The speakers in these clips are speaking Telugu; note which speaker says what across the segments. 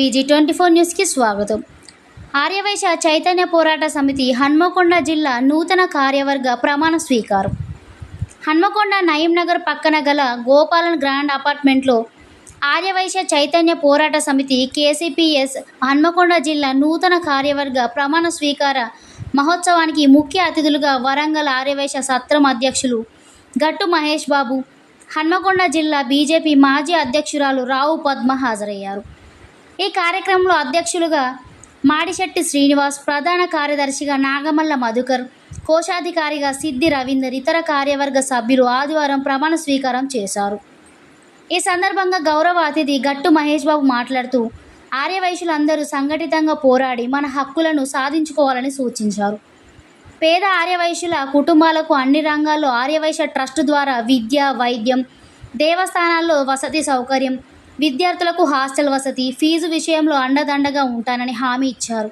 Speaker 1: VG24 న్యూస్కి స్వాగతం. ఆర్యవైశ్య చైతన్య పోరాట సమితి హన్మకొండ జిల్లా నూతన కార్యవర్గ ప్రమాణ స్వీకారం. హన్మకొండ నయీం నగర్ పక్కన గల గోపాలన్ గ్రాండ్ అపార్ట్మెంట్లో ఆర్యవైశ్య చైతన్య పోరాట సమితి KCPS హన్మకొండ జిల్లా నూతన కార్యవర్గ ప్రమాణ స్వీకార మహోత్సవానికి ముఖ్య అతిథులుగా వరంగల్ ఆర్యవైశ్య సత్రం అధ్యక్షులు గట్టు మహేష్ బాబు, హన్మకొండ జిల్లా బీజేపీ మాజీ అధ్యక్షురాలు రావు పద్మ హాజరయ్యారు. ఈ కార్యక్రమంలో అధ్యక్షులుగా మాడిశెట్టి శ్రీనివాస్, ప్రధాన కార్యదర్శిగా నాగమల్ల మధుకర్, కోశాధికారిగా సిద్ది రవీందర్, ఇతర కార్యవర్గ సభ్యులు ఆదివారం ప్రమాణ స్వీకారం చేశారు. ఈ సందర్భంగా గౌరవ అతిథి గట్టు మహేష్ బాబు మాట్లాడుతూ ఆర్యవైశ్యులందరూ సంఘటితంగా పోరాడి మన హక్కులను సాధించుకోవాలని సూచించారు. పేద ఆర్యవైశ్యుల కుటుంబాలకు అన్ని రంగాల్లో ఆర్యవైశ్య ట్రస్ట్ ద్వారా విద్య, వైద్యం, దేవస్థానాల్లో వసతి సౌకర్యం, విద్యార్థులకు హాస్టల్ వసతి, ఫీజు విషయంలో అండదండగా ఉంటానని హామీ ఇచ్చారు.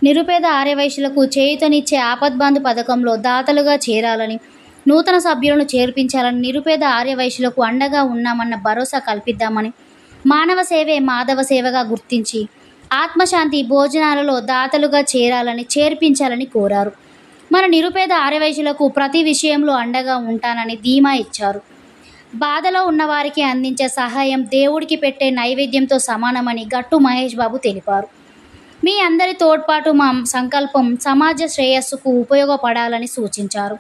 Speaker 1: నిరుపేద ఆర్యవైశ్యులకు చేయూతనిచ్చే ఆపద్బంధు పథకంలో దాతలుగా చేరాలని, నూతన సభ్యులను చేర్పించాలని, నిరుపేద ఆర్యవైశ్యులకు అండగా ఉన్నామన్న భరోసా కల్పిద్దామని, మానవ సేవే మాధవ సేవగా గుర్తించి ఆత్మశాంతి భోజనాలలో దాతలుగా చేరాలని, చేర్పించాలని కోరారు. మన నిరుపేద ఆర్యవైశ్యులకు ప్రతి విషయంలో అండగా ఉంటానని ధీమా ఇచ్చారు. బాధలో ఉన్నవారికి అందించే సహాయం దేవుడికి పెట్టే నైవేద్యంతో సమానమని గట్టు మహేష్ బాబు తెలిపారు. మీ అందరి తోడ్పాటు మా సంకల్పం సమాజ శ్రేయస్సుకు ఉపయోగపడాలని సూచించారు.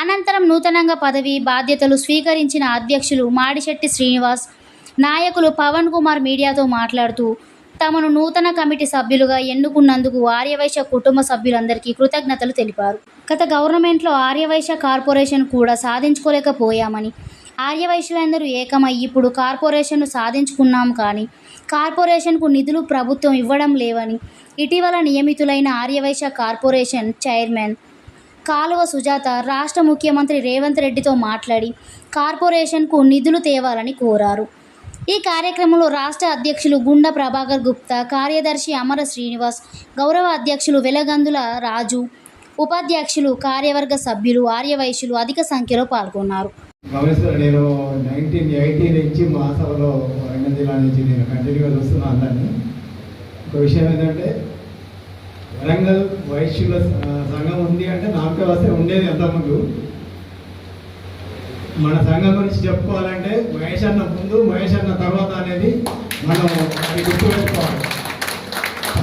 Speaker 1: అనంతరం నూతనంగా పదవి బాధ్యతలు స్వీకరించిన అధ్యక్షులు మాడిశెట్టి శ్రీనివాస్, నాయకులు పవన్ కుమార్ మీడియాతో మాట్లాడుతూ తమను నూతన కమిటీ సభ్యులుగా ఎన్నుకున్నందుకు ఆర్యవైశ్య కుటుంబ సభ్యులందరికీ కృతజ్ఞతలు తెలిపారు. గత గవర్నమెంట్లో ఆర్యవైశ్య కార్పొరేషన్ కూడా సాధించుకోలేకపోయామని, ఆర్యవైశ్యులందరూ ఏకమై ఇప్పుడు కార్పొరేషన్ను సాధించుకున్నాం, కానీ కార్పొరేషన్కు నిధులు ప్రభుత్వం ఇవ్వడం లేవని ఇటీవల నియమితులైన ఆర్యవైశ్య కార్పొరేషన్ చైర్మన్ కాలువ సుజాత రాష్ట్ర ముఖ్యమంత్రి రేవంత్ రెడ్డితో మాట్లాడి కార్పొరేషన్కు నిధులు తేవాలని కోరారు. ఈ కార్యక్రమంలో రాష్ట్ర అధ్యక్షులు గుండా ప్రభాకర్ గుప్తా, కార్యదర్శి అమర శ్రీనివాస్, గౌరవ అధ్యక్షులు వెలగందుల రాజు, ఉపాధ్యక్షులు, కార్యవర్గ సభ్యులు, ఆర్యవైశ్యులు అధిక సంఖ్యలో పాల్గొన్నారు.
Speaker 2: నేను 1980 నుంచి మా సభలో వరంగల్ జిల్లా నుంచి నేను కంటిన్యూగా చూస్తున్నాను అందరినీ. ఒక విషయం ఏంటంటే, వరంగల్ వైశ్యుల సంఘం ఉంది అంటే నామకే వస్తే ఉండేది ఎంతమంది. మన సంఘం గురించి చెప్పుకోవాలంటే మహేష్ అన్న ముందు, మహేష్ అన్న తర్వాత అనేది మనం అది గుర్తుపెట్టుకోవాలి.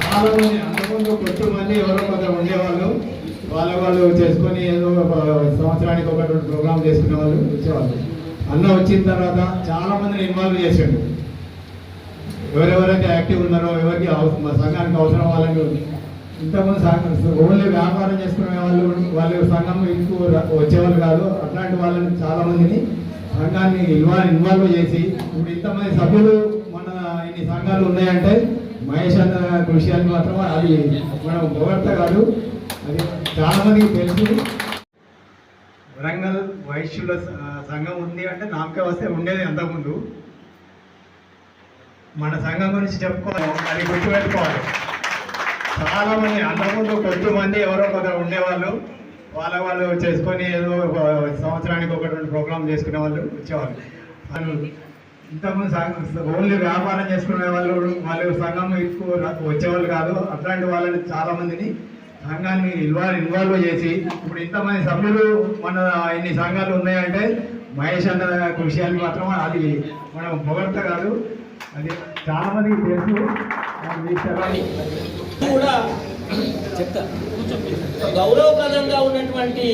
Speaker 2: చాలామంది అంతకుముందు కొంతమంది ఎవరో కొందరు ఉండేవాళ్ళు, వాళ్ళు చేసుకొని ఏదో సంవత్సరానికి ఒకటి ప్రోగ్రామ్ చేసుకునే వాళ్ళు వచ్చేవాళ్ళు. అన్న వచ్చిన తర్వాత చాలామందిని ఇన్వాల్వ్ చేసాడు. ఎవరెవరైతే యాక్టివ్ ఉన్నారో, ఎవరికి మా సంఘానికి అవసరం వాళ్ళని ఇంతకుముందు ఓన్లీ వ్యాపారం చేసుకునే వాళ్ళు సంఘం ఎక్కువ వచ్చేవాళ్ళు కాదు. అట్లాంటి వాళ్ళని చాలామందిని సంఘాన్ని ఇన్వాల్వ్ చేసి ఇప్పుడు ఇంతమంది సభ్యులు మన ఇన్ని సంఘాలు ఉన్నాయంటే మహేష్ అన్న కృషి అని మాత్రం అది మనం పొగడ్త కాదు, అది చాలామందికి తెలుసు. వరంగల్ వైశ్యుల సంఘం ఉంది అంటే నామకే వస్తే ఉండేది అంతకుముందు. మన సంఘం గురించి చెప్పుకోవాలి, అది గుర్తుపెట్టుకోవాలి. చాలామంది అంతకుముందు కొంతమంది ఎవరో కొందరు ఉండేవాళ్ళు, వాళ్ళు చేసుకొని ఏదో సంవత్సరానికి ఒకటి ప్రోగ్రామ్ చేసుకునే వాళ్ళు వచ్చేవాళ్ళు. వాళ్ళు ఇంతకుముందు ఓన్లీ వ్యాపారం చేసుకునే వాళ్ళు సంఘం ఎక్కువ వచ్చేవాళ్ళు కాదు. అట్లాంటి వాళ్ళని చాలామందిని సంఘాన్ని ఇన్వాల్వ్ చేసి ఇప్పుడు ఇంతమంది సభ్యులు మన ఇన్ని సంఘాలు ఉన్నాయంటే మహేష్ అన్న కృషి అని మాత్రం అది మనం పొగడ్త కాదు, అది చాలామందికి తెలుసు.
Speaker 3: కూడా గౌరవప్రదంగా ఉన్నటువంటి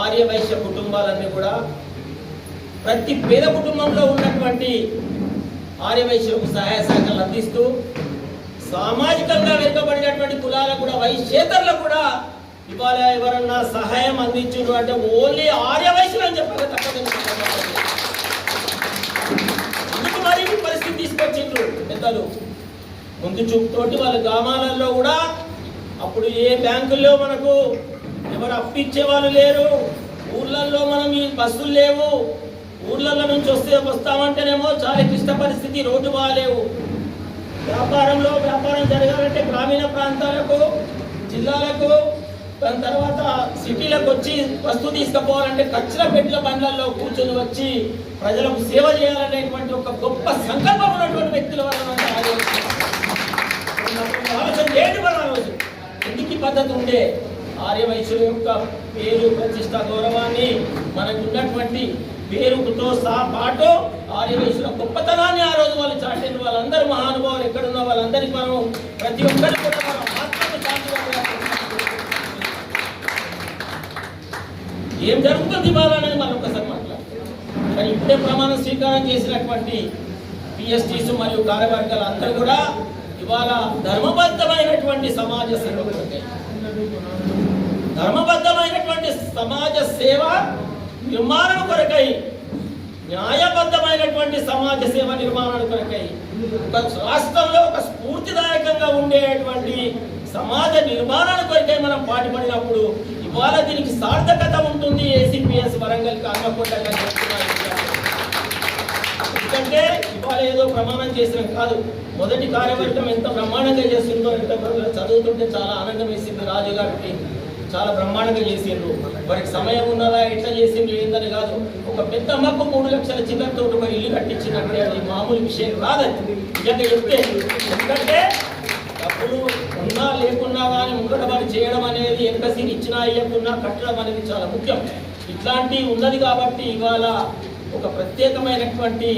Speaker 3: ఆర్యవైశ్య కుటుంబాలన్నీ కూడా ప్రతి పేద కుటుంబంలో ఉన్నటువంటి ఆర్యవైశ్యులకు సహాయ సహకారాలు అందిస్తూ సామాజికంగా వెనుకబడినటువంటి కులాలకు కూడా, వైశ్యేతరులకు కూడా ఇవాళ ఎవరన్నా సహాయం అందించుడు అంటే ఓన్లీ ఆర్యవైశ్యులు అని చెప్పక తప్పదు. అందుకు మరి పరిస్థితి తీసుకొచ్చిండ్రు పెద్దలు. ముందు చూపుతోటి వాళ్ళ గ్రామాలలో కూడా అప్పుడు ఏ బ్యాంకుల్లో మనకు ఎవరు అప్పిచ్చే వాళ్ళు లేరు, ఊర్లలో మనం ఈ బస్సులు లేవు, ఊర్లలో నుంచి వస్తామంటేనేమో చాలా క్లిష్ట పరిస్థితి, రోడ్డు బాగాలేవు. వ్యాపారం జరగాలంటే గ్రామీణ ప్రాంతాలకు, జిల్లాలకు, దాని తర్వాత సిటీలకు వచ్చి వస్తువు తీసుకుపోవాలంటే కచ్చిన పెట్టిన బండ్లలో కూర్చొని వచ్చి ప్రజలకు సేవ చేయాలనేటువంటి ఒక గొప్ప సంకల్పం ఉన్నటువంటి వ్యక్తుల వల్ల పద్ధతి ఉండే ఆర్యవైశ్యుల యొక్క పేరు ప్రతిష్ట గౌరవాన్ని మనకు ఉన్నటువంటి పేరుతో పాటు ఆర్యవైశ్యుల గొప్పతనాన్ని ఆ రోజు వాళ్ళు చాటిన వాళ్ళందరూ మహానుభావులు ఎక్కడున్న వాళ్ళందరికీ మనం ప్రతి ఒక్కరికి కూడా మనం ఆత్మకు శాంతిగా ఏం జరుగుతుంది ఇవాళ అనేది మనం ఒకసారి మాట్లాడుతాం. కానీ ఇప్పుడే ప్రమాణ స్వీకారం చేసినటువంటి పిఎస్టీస్ మరియు కార్యవర్గాలు అందరూ కూడా ఇవాళ ధర్మబద్ధమైనటువంటి సమాజ సేవ కొరకై, ధర్మబద్ధమైనటువంటి సమాజ సేవ నిర్మాణం కొరకై, న్యాయబద్ధమైనటువంటి సమాజ సేవ నిర్మాణం కొరకై ఒక రాష్ట్రంలో ఒక స్ఫూర్తిదాయకంగా ఉండేటువంటి సమాజ నిర్మాణాల కొరకై మనం పాటుపడినప్పుడు ఇవాళ దీనికి సార్థకత ఉంటుంది. ఏసీపీఎస్ వరంగల్కి హన్మకొండగా చెప్తున్నారు. ఎందుకంటే ఇవాళ ఏదో ప్రమాణం చేసిన కాదు, మొదటి కార్యవర్గం ఎంత బ్రహ్మాండంగా చేసిందో ఎంత చదువుతుంటే చాలా ఆనందం వేసింది. రాజు గారికి చాలా బ్రహ్మాండంగా చేసిండ్రు. వారికి సమయం ఉన్నదా ఎట్లా చేసిండ్రు ఏందని కాదు, ఒక పెద్ద అమ్మకు 3 లక్షల చిల్లరతో ఒక ఇల్లు కట్టించినట్టే అది మామూలు విషయం కాదండి నిజంగా చెప్తే. ఎందుకంటే డబ్బులు ఉన్నా లేకున్నా కానీ ముంగట పని చేయడం అనేది ఎంతసీని ఇచ్చినా ఇవ్వకున్నా కట్టడం అనేది చాలా ముఖ్యం. ఇట్లాంటి ఉన్నది కాబట్టి ఇవాళ ఒక ప్రత్యేకమైనటువంటి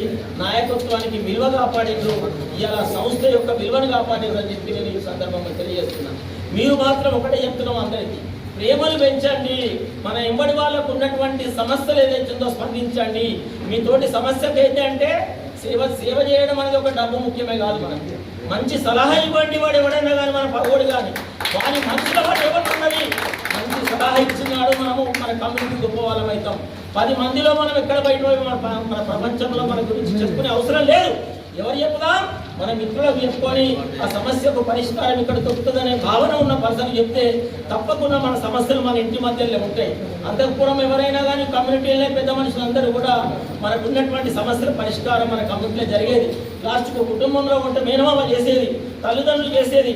Speaker 3: నాయకత్వానికి విలువ కాపాడేందుకు ఇవాళ సంస్థ యొక్క విలువను కాపాడేది అని చెప్పి నేను ఈ సందర్భంగా తెలియజేస్తున్నాను. మీరు మాత్రం ఒకటే చెప్తున్నాం, అందరికీ ప్రేమలు పెంచండి. మన ఎంబడి వాళ్ళకు ఉన్నటువంటి సమస్యలు ఏదైతుందో స్పందించండి. మీతోటి సమస్యకు ఏంటంటే సేవ చేయడం అనేది ఒక డబ్బు ముఖ్యమే కాదు. మనకి మంచి సలహా ఇవ్వండి. వాడు ఎవడైనా కానీ మన పగోడు కానీ వాడి మనసులో వాడు ఎవరున్నది మంచి సలహా ఇచ్చినాడు, మనము మన కమ్యూనిటీ గొప్ప వాళ్ళం అవుతాం. 10 మందిలో మనం ఎక్కడ బయట మన ప్రపంచంలో మన గురించి చెప్పుకునే అవసరం లేదు. ఎవరు చెప్దాం? మన మిత్రులకు చెప్పుకొని ఆ సమస్యకు పరిష్కారం ఇక్కడ దొరుకుతుందనే భావన ఉన్న పర్సన్ చెప్తే తప్పకుండా మన సమస్యలు మన ఇంటి మధ్యలో ఉంటాయి. అంతఃపురం ఎవరైనా కానీ కమ్యూనిటీలో పెద్ద మనుషులందరూ కూడా మనకు ఉన్నటువంటి సమస్యల పరిష్కారం మన కమ్యూనిటీలో జరిగేది. లాస్ట్కు కుటుంబంలో ఉంటే మేనమామ చేసేది, తల్లిదండ్రులు చేసేది,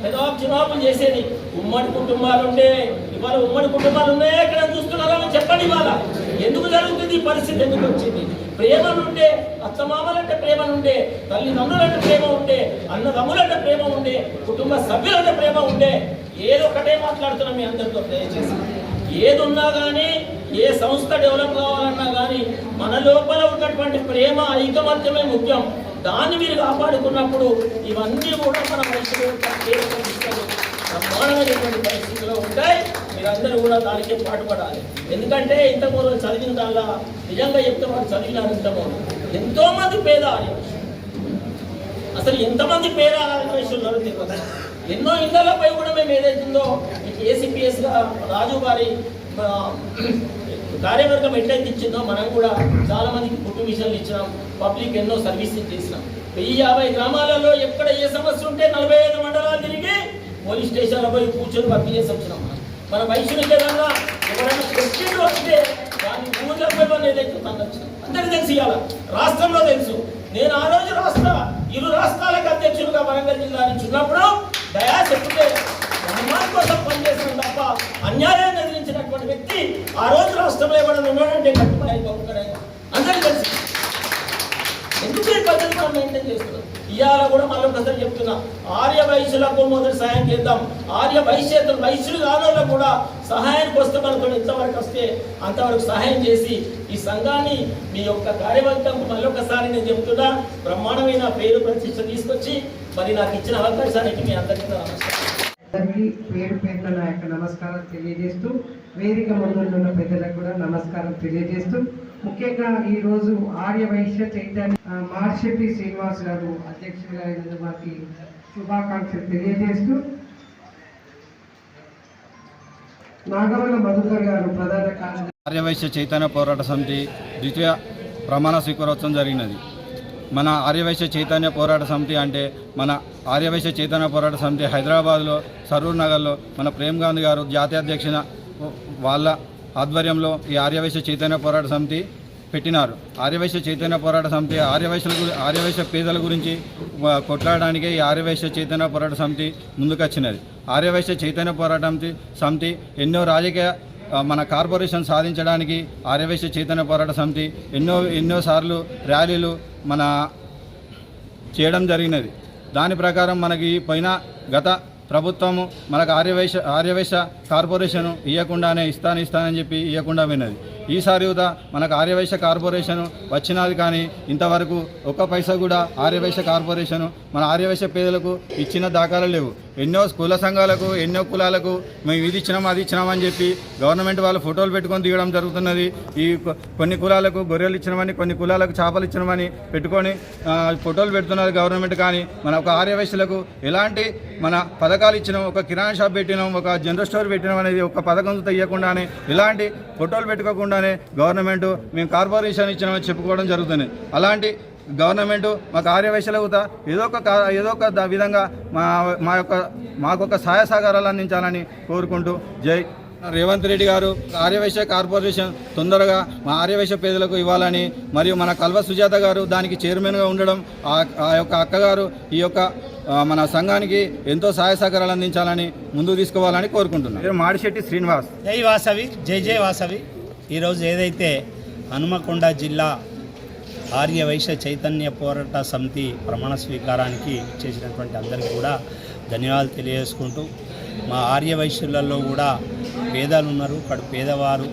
Speaker 3: పెదవాపు చిన్నవాపులు చేసేది. ఉమ్మడి కుటుంబాలు ఉండే ఇవాళ ఉమ్మడి కుటుంబాలు ఉన్నాయా ఇక్కడ చూస్తున్నారా చెప్పండి. ఇవాళ ఎందుకు జరుగుతుంది ఈ పరిస్థితి? ఎందుకు వచ్చింది? ప్రేమనుండే, అత్తమామలంటే ప్రేమ ఉండే, తల్లిదండ్రులంటే ప్రేమ ఉండే, అన్నదమ్ములంటే ప్రేమ ఉండే, కుటుంబ సభ్యులంటే ప్రేమ ఉండే. ఏదో ఒకటే మాట్లాడుతున్నాం మీ అందరితో. దయచేసి ఏది ఉన్నా కానీ ఏ సంస్థ డెవలప్ కావాలన్నా కానీ మన లోపల ఉన్నటువంటి ప్రేమ ఐకమత్యమే ముఖ్యం. దాన్ని మీరు కాపాడుకున్నప్పుడు ఇవన్నీ కూడా మన మనుషులు బ్రహ్మాండమైనటువంటి పరిస్థితిలో ఉంటాయి. మీరందరూ కూడా దానికే పాటుపడాలి. ఎందుకంటే ఇంతకుముందు చదివిన దానిలో నిజంగా చెప్తే వారు చదివినారు. ఇంతకుముందు ఎంతోమంది పేద ఆర్యవైశ్యులు, అసలు ఎంతమంది పేద ఆర్యవైశ్యులు తెలియదు. ఎన్నో ఇళ్లపై కూడా మేము ఏదైతుందో ఏసీపీఎస్గా రాజు గారి కార్యవర్గం ఎట్లయితే ఇచ్చిందో మనం కూడా చాలా మందికి ఫుడ్ మిషన్లు ఇచ్చినాం, పబ్లిక్ ఎన్నో సర్వీసెస్ చేసినాం. 1050 గ్రామాలలో ఎక్కడ ఏ సమస్య ఉంటే 45 మండలాలు తిరిగి పోలీస్ స్టేషన్లో పోయి కూర్చొని వర్క్ చేసి వచ్చినాం. మన వైశ్యులకి ఏదన్నా ఎవరైనా క్వశ్చన్లు వస్తే దాన్ని ఊళ్ళో పోయి ఏదైతే వచ్చినాం. అందరికీ తెలిసి ఇవాళ రాష్ట్రంలో తెలుసు. నేను ఆ రోజు ఇరు రాష్ట్రాలకు అధ్యక్షులుగా వరంగల్ జిల్లా నుంచి ఉన్నప్పుడు దయా చెప్తే ధర్మాన్ని కోసం పనిచేసిన తప్ప అన్యాయాన్ని ఎదిరించినటువంటి వ్యక్తి ఆ రోజు రాష్ట్రంలో ఎవరైనా ఉన్నాడంటే కట్టుబడి అందరికీ తెలుసు. ఎందుకు ఈ పద్ధతి మనం మెయింటైన్ చేస్తున్నాం? ఇవాళ కూడా మళ్ళీ ఒకసారి చెప్తున్నా, ఆర్య వైశ్యులకు మొదటి సహాయం చేద్దాం. ఆర్య వైశ్యులు కానోళ్ళకు కూడా సహాయానికి వస్తే మనతో ఎంతవరకు వస్తే అంతవరకు సహాయం చేసి ఈ సంఘాన్ని మీ యొక్క కార్యవర్గంకు మళ్ళీ ఒకసారి నేను చెప్తున్నా బ్రహ్మాండమైన పేరు ప్రతిష్ట తీసుకొచ్చి మరి నాకు ఇచ్చిన అవకాశానికి మీ అందరికీ నమస్కారం.
Speaker 4: పేరు పేరున నా యొక్క నమస్కారం తెలియజేస్తూ, వేదిక ముందున్న పెద్దలకు కూడా నమస్కారం తెలియజేస్తూ, ముఖ్యంగా ఈరోజు ఆర్య వైశ్య చైతన్య మార్షెట్టి శ్రీనివాస్ గారు అధ్యక్షులుగా వారికి శుభాకాంక్షలు తెలియజేస్తూ, నాగవల్ల మధుకర్ గారు ప్రధాన కార్యదర్శి
Speaker 5: ఆర్యవైశ్య చైతన్య పోరాట సమితి ద్వితీయ ప్రమాణ స్వీకారోత్సవం జరిగినది. మన ఆర్యవైశ్య చైతన్య పోరాట సమితి అంటే మన ఆర్యవైశ్య చైతన్య పోరాట సమితి హైదరాబాద్లో సరూర్ నగర్లో మన ప్రేమ్ గాంధీ గారు జాతీయ అధ్యక్షున వాళ్ళ ఆధ్వర్యంలో ఈ ఆర్యవైశ్య చైతన్య పోరాట సమితి పెట్టినారు. ఆర్యవైశ్య చైతన్య పోరాట సమితి ఆర్యవైశ్య పేదల గురించి కొట్లాడడానికే ఈ ఆర్యవైశ్య చైతన్య పోరాట సమితి ముందుకొచ్చినది. ఆర్యవైశ్య చైతన్య పోరాట సమితి ఎన్నో రాజకీయ మన కార్పొరేషన్ సాధించడానికి ఆర్యవైశ్య చైతన్య పోరాట సమితి ఎన్నోసార్లు ర్యాలీలు మన చేయడం జరిగినది. దాని ప్రకారం మనకి గత ప్రభుత్వము మనకు ఆర్యవైశ్య కార్పొరేషను ఇవ్వకుండానే ఇస్తానని చెప్పి ఇవ్వకుండా విన్నది. ఈసారి కూడా మనకు ఆర్యవైశ్య కార్పొరేషను వచ్చినది, కానీ ఇంతవరకు ఒక్క పైసా కూడా ఆర్యవైశ్య కార్పొరేషను మన ఆర్యవైశ్య పేదలకు ఇచ్చిన దాఖలు లేవు. ఎన్నో కుల సంఘాలకు, ఎన్నో కులాలకు మేము ఇది ఇచ్చినాం అది ఇచ్చినామని చెప్పి గవర్నమెంట్ వాళ్ళు ఫోటోలు పెట్టుకొని దిగడం జరుగుతున్నది. ఈ కొన్ని కులాలకు గొర్రెలు ఇచ్చినామని, కొన్ని కులాలకు చేపలు ఇచ్చినామని పెట్టుకొని ఫోటోలు పెడుతున్నారు గవర్నమెంట్. కానీ మన ఒక ఆర్యవైశ్యులకు ఎలాంటి మన పథకాలు ఇచ్చినాం, ఒక కిరాణా షాప్ పెట్టినాం, ఒక జనరల్ స్టోర్ పెట్టినాం అనేది ఒక పథకం తీయకుండానే, ఇలాంటి ఫోటోలు పెట్టుకోకుండానే గవర్నమెంట్ మేము కార్పొరేషన్ ఇచ్చినామని చెప్పుకోవడం జరుగుతుంది. అలాంటి గవర్నమెంట్ మాకు ఆర్యవైశ్యులకు ఏదో ఒక విధంగా మాకొక సహాయ సహకారాలు అందించాలని కోరుకుంటూ జై రేవంత్ రెడ్డి గారు ఆర్యవైశ్య కార్పొరేషన్ తొందరగా మా ఆర్యవైశ్య పేదలకు ఇవ్వాలని, మరియు మన కల్వ సుజాత గారు దానికి చైర్మన్గా ఉండడం, ఆ యొక్క అక్కగారు ఈ యొక్క మన సంఘానికి ఎంతో సహాయ సహకారాలు అందించాలని ముందుకు తీసుకోవాలని కోరుకుంటున్నాను. మాడిశెట్టి శ్రీనివాస్.
Speaker 6: జై వాసవి, జై జై వాసవి. ఈరోజు ఏదైతే హనుమకొండ జిల్లా ఆర్యవైశ్య చైతన్య పోరాట సమితి ప్రమాణ స్వీకారానికి చేసినటువంటి అందరికీ కూడా ధన్యవాదాలు తెలియజేసుకుంటూ, మా ఆర్యవైశ్యులలో కూడా పేదలు ఉన్నారు, పేదవారు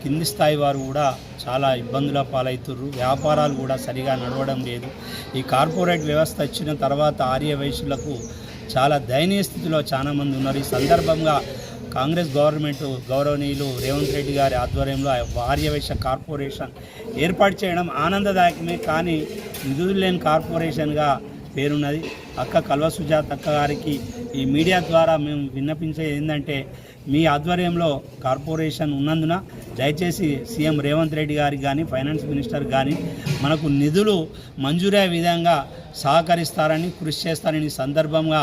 Speaker 6: కింది స్థాయి వారు కూడా చాలా ఇబ్బందుల పాలవుతుర్రు. వ్యాపారాలు కూడా సరిగా నడవడం లేదు. ఈ కార్పొరేట్ వ్యవస్థ వచ్చిన తర్వాత ఆర్యవైశ్యులకు చాలా దయనీయ స్థితిలో చాలామంది ఉన్నారు. ఈ సందర్భంగా కాంగ్రెస్ గవర్నమెంట్ గౌరవనీయులు రేవంత్ రెడ్డి గారి ఆధ్వర్యంలో ఆర్యవైశ్య కార్పొరేషన్ ఏర్పాటు చేయడం ఆనందదాయకమే. కానీ నిధులు లేని కార్పొరేషన్గా పేరున్నది. అక్క కల్వ సుజాత అక్క గారికి ఈ మీడియా ద్వారా మేము విన్నపించేది ఏంటంటే, మీ ఆధ్వర్యంలో కార్పొరేషన్ ఉన్నందున దయచేసి సీఎం రేవంత్ రెడ్డి గారికి కానీ, ఫైనాన్స్ మినిస్టర్ కానీ మనకు నిధులు మంజూరయ్యే విధంగా సహకరిస్తారని, కృషి చేస్తారని సందర్భంగా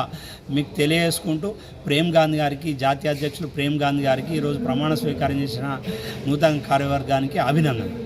Speaker 6: మీకు తెలియజేసుకుంటూ, ప్రేమ్ గాంధీ గారికి, జాతీయ అధ్యక్షులు ప్రేమ్ గాంధీ గారికి ఈరోజు ప్రమాణ స్వీకారం చేసిన నూతన కార్యవర్గానికి అభినందనలు.